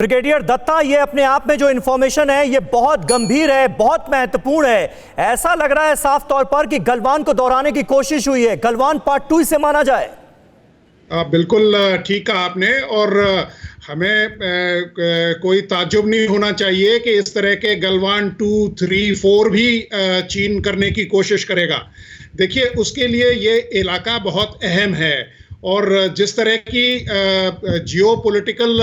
Brigadier Dutta, ये अपने आप में जो इंफॉर्मेशन है ये बहुत गंभीर है, बहुत महत्वपूर्ण है। ऐसा लग रहा है साफ तौर पर कि गलवान को दोहराने की कोशिश हुई है। गलवान पार्ट 2 इसे माना जाए। बिल्कुल ठीक कहा आपने। और हमें कोई ताज्जुब नहीं होना चाहिए कि इस तरह के गलवान 2, 3, 4 भी चीन करने की कोशिश करेगा। देखिए, उसके लिए ये इलाका बहुत अहम है और जिस तरह की जियोपॉलिटिकल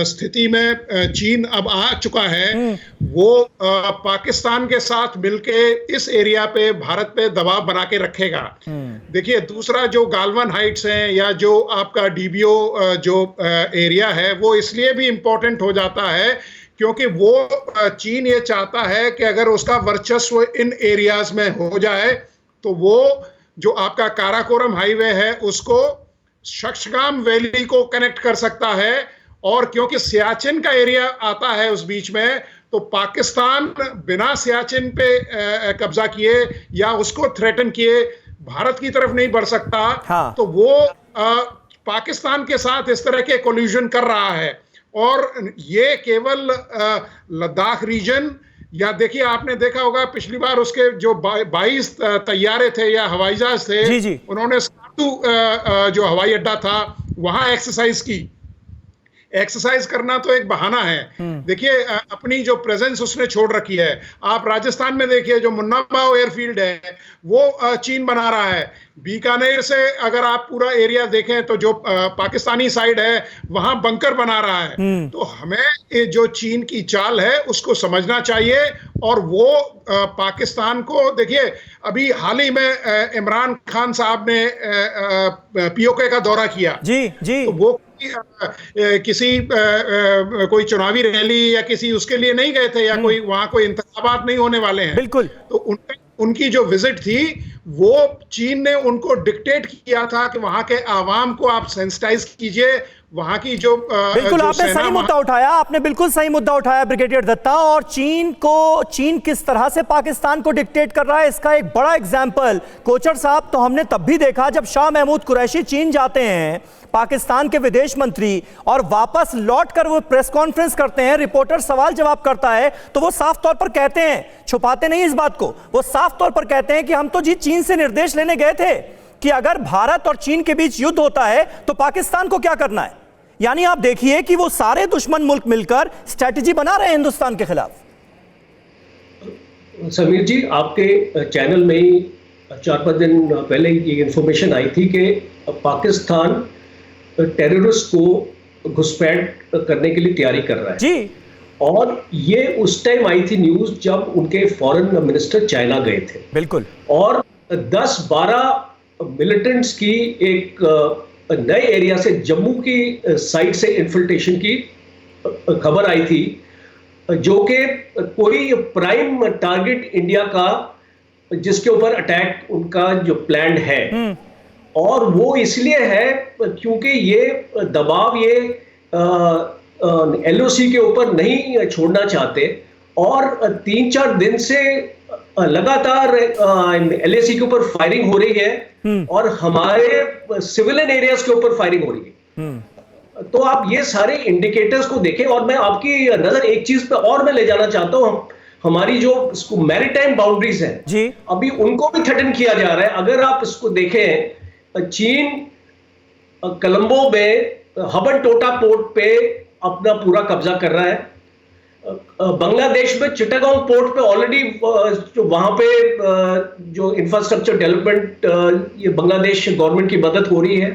स्थिति में चीन अब आ चुका है, वो पाकिस्तान के साथ मिलके इस एरिया पे भारत पे दबाव बना के रखेगा। देखिए, दूसरा जो गालवन हाइट्स हैं या जो आपका डीबीओ जो एरिया है, वो इसलिए भी इम्पोर्टेंट हो जाता है क्योंकि वो चीन ये चाहता है कि अगर उसका वर्चस्व इन एरियाज में हो जाए तो वो जो आपका काराकोरम हाईवे है उसको शक्सगाम वैली को कनेक्ट कर सकता है। और क्योंकि सियाचिन का एरिया आता है उस बीच में, तो पाकिस्तान बिना सियाचिन पे कब्जा किए या उसको थ्रेटन किए भारत की तरफ नहीं बढ़ सकता। हाँ। तो वो पाकिस्तान के साथ इस तरह के कोल्यूजन कर रहा है। और ये केवल लद्दाख रीजन, या देखिए, आपने देखा होगा पिछली बार उसके जो 22 तैयारे थे या हवाई जहाज थे, जी। उन्होंने स्कार्दू जो हवाई अड्डा था वहां एक्सरसाइज करना तो एक बहाना है। देखिए, अपनी जो प्रेजेंस उसने छोड़ रखी है। आप राजस्थान में देखिए, जो मुन्ना भाव एयरफील्ड है वो चीन बना रहा है। बीकानेर से अगर आप पूरा एरिया देखें तो जो पाकिस्तानी साइड है वहां बंकर बना रहा है। तो हमें जो चीन की चाल है उसको समझना चाहिए। और वो पाकिस्तान को, देखिए, अभी हाल ही में इमरान खान साहब ने पीओके का दौरा किया। जी। तो वो किसी कोई चुनावी रैली या किसी उसके लिए नहीं गए थे, या कोई वहां कोई इंतखाबात नहीं होने वाले हैं। बिल्कुल। तो उनकी जो विजिट थी वो चीन ने उनको डिक्टेट किया था कि वहां के आवाम को आप सेंसिटाइज कीजिए। वहां की जो बिल्कुल आपने सही मुद्दा उठाया, आपने बिल्कुल सही मुद्दा उठाया ब्रिगेडियर दत्ता। और चीन किस तरह से पाकिस्तान को डिक्टेट कर रहा है, इसका एक बड़ा एग्जांपल कोचर साहब तो हमने तब भी देखा जब शाह महमूद कुरैशी चीन जाते हैं, पाकिस्तान के विदेश मंत्री, और वापस लौट कर वो प्रेस कॉन्फ्रेंस करते हैं, रिपोर्टर सवाल जवाब करता है तो वो साफ तौर पर कहते हैं, छुपाते नहीं इस बात को, वो साफ तौर पर कहते हैं कि हम तो जी चीन से निर्देश लेने गए थे कि अगर भारत और चीन के बीच युद्ध होता है तो पाकिस्तान को क्या करना है। यानी आप देखिए कि वो सारे दुश्मन मुल्क मिलकर स्ट्रैटेजी बना रहे हैं हिंदुस्तान के खिलाफ। समीर जी, आपके चैनल में ही 4-5 दिन पहले ये इंफॉर्मेशन आई थी कि पाकिस्तान टेररिस्ट को घुसपैठ करने के लिए तैयारी कर रहा है जी। और ये उस टाइम आई थी न्यूज जब उनके फॉरेन मिनिस्टर चाइना गए थे। बिल्कुल। और 10-12 मिलिटेंट्स की एक नए एरिया से, जम्मू की साइड से इन्फिल्ट्रेशन की खबर आई थी, जो कि कोई प्राइम टारगेट इंडिया का, जिसके ऊपर अटैक उनका जो प्लान है। और वो इसलिए है क्योंकि ये दबाव ये एलओसी के ऊपर नहीं छोड़ना चाहते। और 3-4 दिन से लगातार एलएसी के ऊपर फायरिंग हो रही है और हमारे सिविलियन एरियाज के ऊपर फायरिंग हो रही है। तो आप ये सारे इंडिकेटर्स को देखें। और मैं आपकी नजर एक चीज पे और मैं ले जाना चाहता हूं, हमारी जो मैरीटाइम बाउंड्रीज हैं जी, अभी उनको भी थ्रेटन किया जा रहा है। अगर आप इसको देखें, चीन कोलंबो में हबन टोटा पोर्ट पे अपना पूरा कब्जा कर रहा है। बांग्लादेश में चिटागोंग पोर्ट पे ऑलरेडी जो वहां पे जो इंफ्रास्ट्रक्चर डेवलपमेंट ये बांग्लादेश गवर्नमेंट की मदद हो रही है।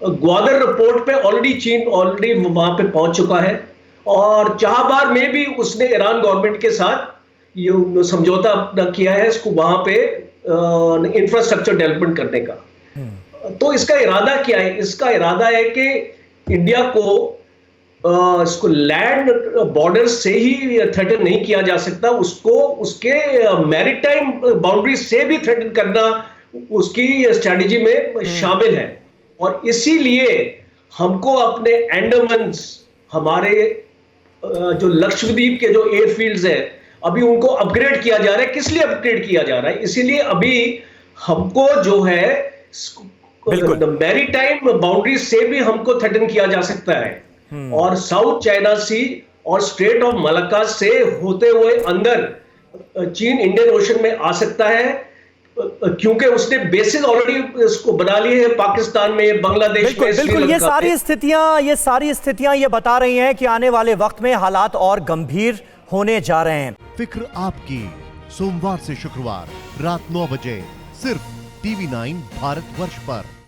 ग्वादर पोर्ट पे ऑलरेडी चीन वहां पे पहुंच चुका है। और चाहबार में भी उसने ईरान गवर्नमेंट के साथ ये समझौता अपना किया है इसको वहां पे इंफ्रास्ट्रक्चर डेवलपमेंट करने का। तो इसका इरादा क्या है? इसका इरादा है कि इंडिया को इसको लैंड बॉर्डर से ही थ्रेटन नहीं किया जा सकता, उसको उसके मैरीटाइम बाउंड्री से भी थ्रेटन करना उसकी स्ट्रैटेजी में शामिल है। और इसीलिए हमको अपने अंडमान, हमारे जो लक्षद्वीप के जो एयरफील्ड्स है, अभी उनको अपग्रेड किया जा रहा है। किस लिए अपग्रेड किया जा रहा है? इसीलिए अभी हमको जो है मैरीटाइम बाउंड्री से भी हमको थ्रेटन किया जा सकता है। और साउथ चाइना सी और स्ट्रेट ऑफ मलक्का से होते हुए अंदर चीन इंडियन ओशन में आ सकता है, क्योंकि उसने बेसिस ऑलरेडी इसको बना लिए हैं पाकिस्तान में, बांग्लादेश में, बिल्कुल श्रीलंका ये सारी स्थितियां ये बता रही हैं कि आने वाले वक्त में हालात और गंभीर होने जा रहे हैं। फिक्र आपकी, सोमवार से शुक्रवार रात 9 बजे सिर्फ TV9 भारतवर्ष पर।